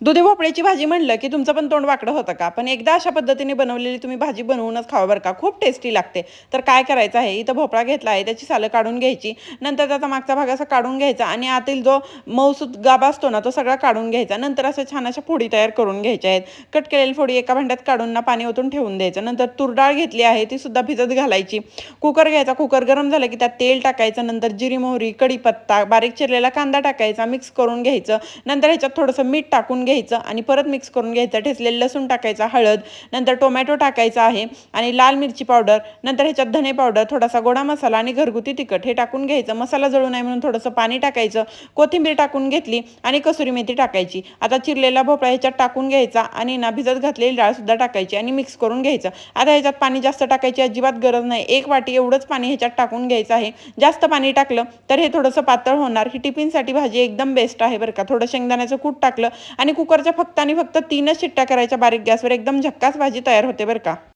दुधी भोपळ्याची भाजी म्हणलं की तुमचं पण तोंड वाकडं होतं का? पण एकदा अशा पद्धतीने बनवलेली तुम्ही भाजी बनवूनच खावा बरं का. खूप टेस्टी लागते. तर काय करायचं आहे, इथं भोपळा घेतला आहे, त्याची सालं काढून घ्यायची. नंतर त्याचा मागचा भाग असा काढून घ्यायचा आणि आतील जो मऊसूत गाभा असतो ना, तो सगळा काढून घ्यायचा. नंतर असं छान अशा फोडी तयार करून घ्यायच्या आहेत. कट केलेली फोडी एका भांड्यात काढून ना पाणी ओतून ठेवून द्यायचं. नंतर तूर डाळ घेतली आहे, ती सुद्धा भिजत घालायची. कुकर घ्यायचा. कुकर गरम झालं की त्यात तेल टाकायचं. नंतर जिरी, मोहरी, कढीपत्ता, बारीक चिरलेला कांदा टाकायचा, मिक्स करून घ्यायचं. नंतर ह्याच्यात थोडंसं मीठ टाकून घ्यायचं आणि परत मिक्स करून घ्यायचं. ठेचलेलं लसूण टाकायचा, हळद, नंतर टोमॅटो टाकायचा आहे आणि लाल मिरची पावडर, नंतर ह्याच्यात धने पावडर, थोडासा गोडा मसाला आणि घरगुती तिखट हे टाकून घ्यायचं. मसाला जळू नये म्हणून थोडंसं पाणी टाकायचं. कोथिंबीर टाकून घेतली आणि कसुरी मेथी टाकायची. आता चिरलेला भोपळा ह्याच्यात टाकून घ्यायचा आणि ना भिजत घातलेली डाळ सुद्धा टाकायची आणि मिक्स करून घ्यायचं. आता ह्याच्यात पाणी जास्त टाकायची अजिबात गरज नाही. 1 वाटी एवढंच पाणी ह्याच्यात टाकून घ्यायचं आहे. जास्त पाणी टाकलं तर हे थोडंसं पातळ होणार. ही टिफिनसाठी भाजी एकदम बेस्ट आहे बरं का. थोडं शेंगदाण्याचं कूट टाकलं आणि कुकरच्या फक्त आणि फक्त 3च शिट्ट्या करायच्या बारीक गॅसवर. एकदम झक्कास भाजी तयार होते बरं का.